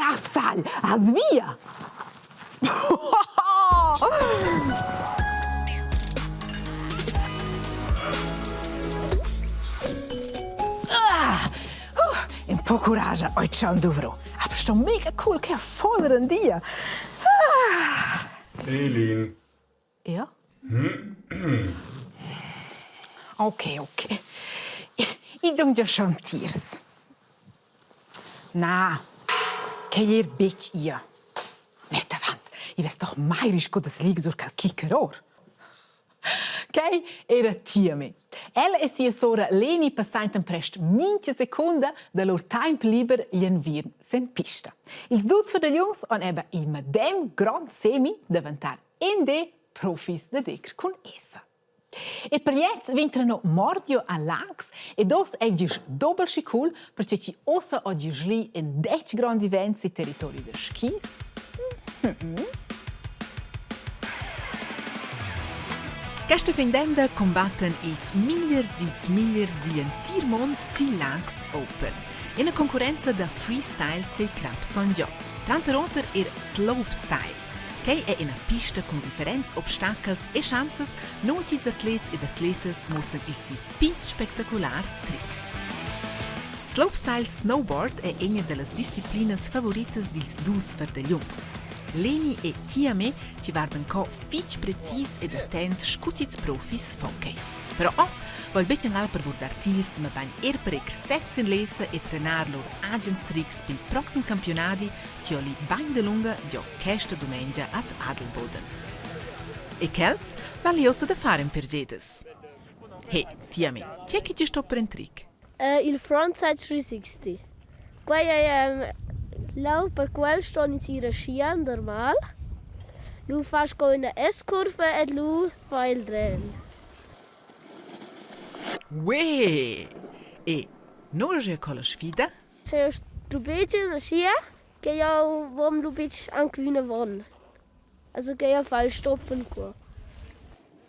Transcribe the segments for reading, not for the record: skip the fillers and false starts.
Assal, as via! Un po' coraggio, oggi c'è un dovro. Aber sto mega cool, che voller an dir. Elin. Ja? Okay. Ich tu ja schon tiers. Na, che ihr bitch ihr. Nicht davant. Ich weiß doch meirisch gut, das liegt sur cal kickeror. Okay? Era Tiamé. Ella e sia sora Lénnie passaintan prest mincha secunda da lor temp liber glien virn sen pista. Ils dus fragliuns on eba il medem grand semi davantar ende profis de decr con essa. E per jetzt vintrano mordio a lags e dos egis doppel schicul perché ci ossa oggi sli in 10 grandi events i territori de skis. Questa vendemda combatten ils migliors di entir mond til Lags Open. In una concurrenza da freestyle se crap son giò. Tranter er slopestyle, che è una pista con differenti obstacles e chances, non ci atleti ed atletes mostrano il sis pi spectaculars Trics. Slopestyle snowboard è una delle discipline favorite dils dus fragliuns. Lénnie e Tiamé ci guardano co fitch precis ed attent scutits profis fonkei. Però oggi vol betchen al per vurdar tirs, ma bain per exercezi in lesa e trenar lor agents Trics pil proxim campionati ci oli bain de lunga gio questa domenica ad Adelboden. E kelz vali ossa da fare in pergedes. Hey, Tiamé, c'è che ci sto per un trick? Il frontside 360. Qua è lau per quel sto in tira scia normal. Lu fas co una S-curva e lu fa il dren. Uè! E non c'è con la sfida? C'è un beetje la scia che io vom lu beetje anche wie von. Also che io fa il stoppen qua.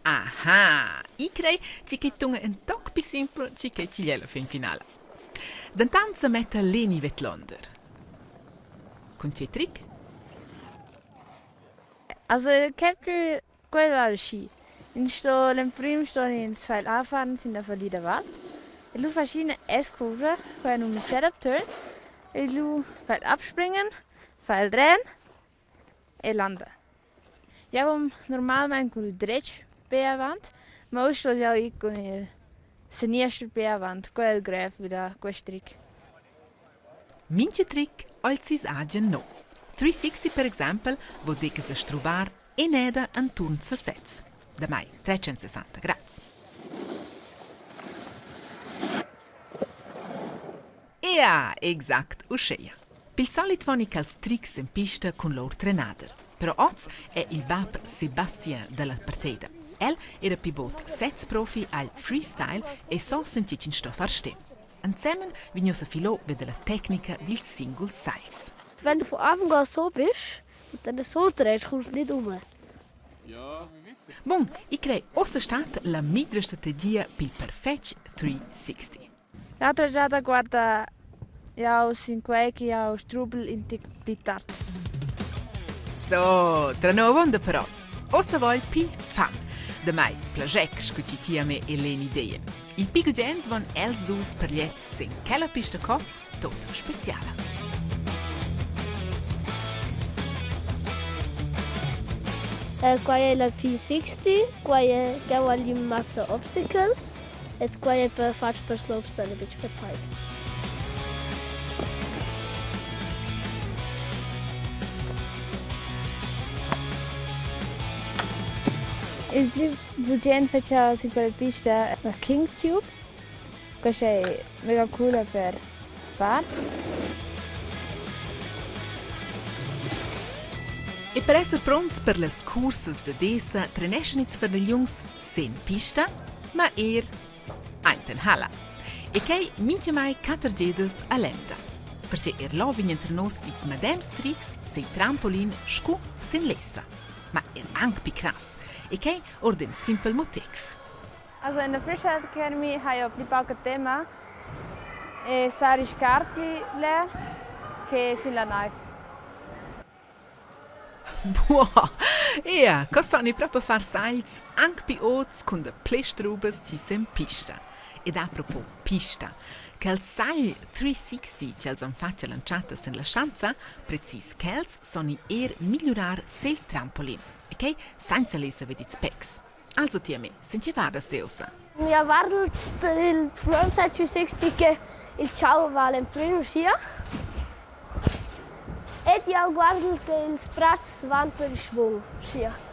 Aha! Ich crei che tunga un toc più simpel che ci gliela fin finale. D'intanto mette Lénnie Vettlander. Con che trick? Also, ich habe quella sci. In primo sto in zwei Anfahren in der Verlieder war. Ich lu verschiedene S-Kurven, weil nun Setup turn. Ich lu fällt abspringen, fällt drehen, und landen. Ja, normalmente con il dredge per avanti, ma ora sto già con il sinistro per avanti, quel grave wieder questo trick. Minche trick als sis agen no. 360 per esempio, vuol dire che si struvar e neda un turn sets. Da mai 360 gradi. Ja, exakt, usceia. Pil solit voni cals Trics in pista con lor trenader. Però oggi è il bab Sebastian della partita. El era pibot sets profi al freestyle e so sentit in sto far ste. Insieme vigno sa filo vede la tecnica del single size. Wenn du von Anfang an so bist und dann so drehst, kommst du nicht um. Bon, ich crei ossa stat la migliore strategia pil perfect 360. L'altra giornata guarda io sin quei che io strubel in tic pitart. So, tra nuovo onda però. Ossa vol pi fam. Da mai plagec scuti Tiamé e Lénnie idee. Il più gent von els dus per liets sen quella pista co tot speciale. Qua è la P60, qua è gli massa obstacles e qua è per fare per slopestyle, un po' per pipe. Il più gente faceva su quella pista la King Tube, che è mega cool per fare. E per essere pronti per le corse de dessa, treneschen its per gli jungs sen pista, ma in halla. E che mince mai 4 gedes a lenta. Perché lovin entre nos its madem Trics se trampolin scu sen lessa. Ma anche più crass. E che orden simpel motiv. Also in der Freestyle Academy habe ich applicato il tema e stare scarpi le che si la knife. Buah! Ja, cosa proprio far sails anche pi oz con de plestrubes ci sem pista. Ed a propos pista, quel sail 360 che els han fatto lanciata sen la schanza, precis quels sono migliorar sil trampolin, ok? Senza lesa vedit specs. Also Tiamé, senti vadas deusa? Mi ha guardato il frontside 360 che il ciao vale in primo sia. E ti ho guardato che il sprazz van per il schwung sia.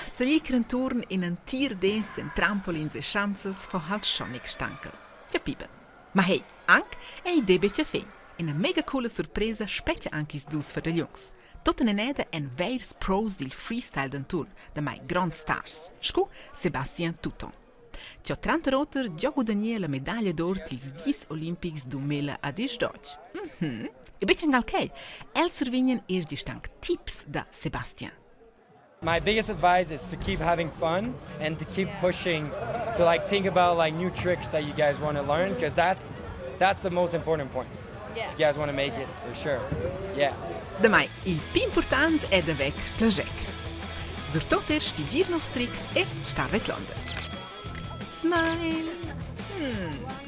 Se gli turn in un tir dens en trampolins e chances fa halt schon nicht stankel. Tja piben. Ma hey, anche è i debetje fe. Una mega coole sorpresa specie anche is dus für de jungs. Tot en ede en veirs pros del freestyle den turn, de mai grand stars. Scu Sébastien Touton. Tja 30 roter già guadagné la medaglia d'or tils 10 Olympics 2012. E beetje angal kei. El survegnien stank tips da Sébastien. My biggest advice is to keep having fun and to keep pushing to think about new tricks that you guys want to learn, because that's the most important point. Yeah. You guys want to make it for sure. Yeah. Da mai il più importante è da vec plagec. Surtout studier nos tricks e star vet Londra. Smile.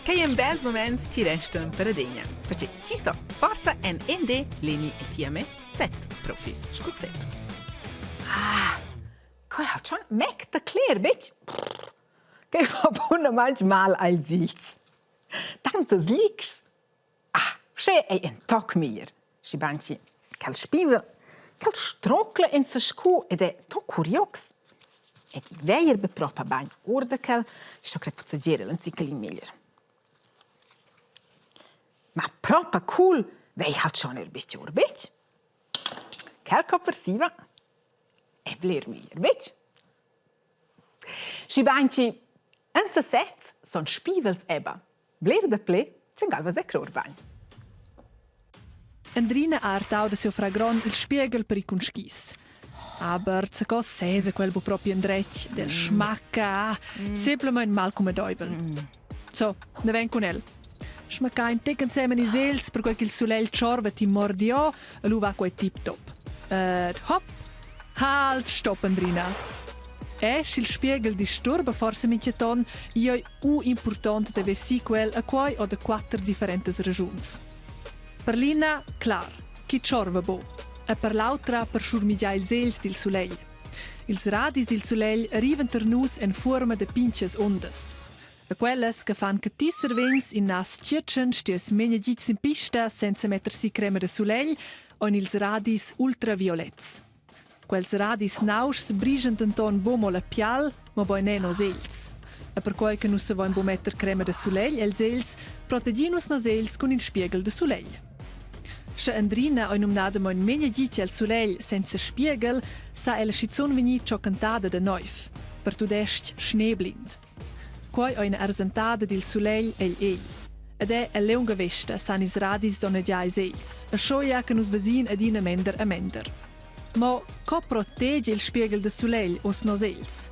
Che in bels moments ci restano per adegna. Perché ci so forza en ND, Lénnie e Tiamé, 7 profis. Scusate. Kaj hat schon meckt da klar, bitch. Che fa buona manchmal als ils. Tantos liks. Sche è un toc miglior. Si banci, cal spivel, cal strokle in sa scu ed è to curiox. E di veier bepropa bagn orde cal, so che puzzagere l'anzicalin miglior. Ma propa cool, vei hat schon bitch ur bitch. Cal copersiva. E bler miglior, bitch. Si banci, en sa sets son spivels eba. Bler da ple, c'è galva se cror bagn. Andrina ha artau da seu fragron il spiegel per i conschis. Aber se cos sese quel bo proprio endretg del schmacca, semplicemente mal come doivel. So, ne ven con el. Schmacca in tec insieme i sels per quel che il soleil ciorva ti mordio, e lu va quei tip top. Hop, halt, stopp Andrina. Il spiegel disturba forse minceton, io important deve si quel a quai o de 4 differenti ragions. Per l'ina, clar, chi ciorva bo, e per l'altra per schurmigiare ils els del soleil. Ils radis del soleil arrivan ter nus in forma de pinches ondas. E quelles che fan che ti servens in nas circen sties menegits in pista senza mettersi crema de soleil o in ils radis ultraviolets. Quels radis naus brigen denton bomo la pial, ma boi ne nos els. E per quel che nus se voin bo metter crema de soleil, els els proteginus nos els con il spiegel de soleil. Se Andrina oi numnada moin menegits al soleil senza spiegel, sa ella schizon veni ciò cantada de neuf, per tudest schneeblind. Quai oi una arsentada del soleil el. Ed è a leunga vesta san is radis donna già is els, a scioia che nus vesin ad in amender. Ma co protegge il spiegel de soleil os nos els?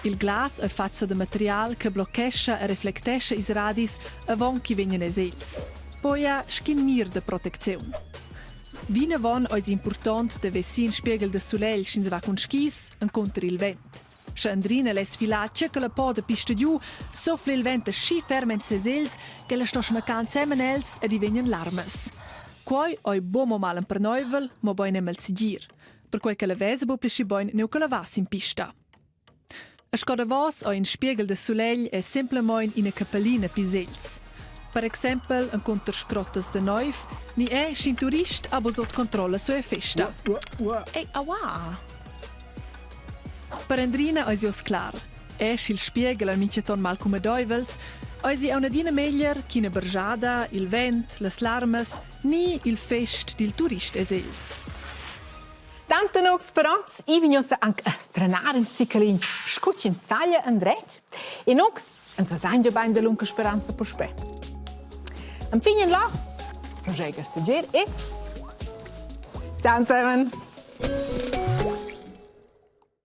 Il glas è fatto da material che bloccesce e riflettesce is radis avon chi vengono es els. Poi ha schin mir de protezione. Vina von è important de vessin spiegel de soleil schins va con skis en contro il vent. Se Andrina les filar circa la po de pista giù, soffle il vento sci ferment ses els che la sto schmacan semen els e divenien larmes. Quai oi bomo malen per neuvel, ma boi nem el sigir, per quai che la vese bo plisci boin neu che la vas in pista. A scoda vos oi in spiegel de soleil è simplemente in a capellina pisels. Per esempio, un conter scrottas de neuf, ni è scin turist abo sot controlla sua festa. Ei, aua! Per Andrina è jos clar. Il spiegel al minceton mal come doivels, oisi è una dina meglier chi ne bergiada, il vent, las larmes, ni il fest del turist es els. Tante nox speranz, I vignosa anche a trenare in ciclin, scucci in saglia endretg, e nox, en so sein già bain de lunga speranza po spe. Am fine là, progeger stagier e... Ciao zusammen!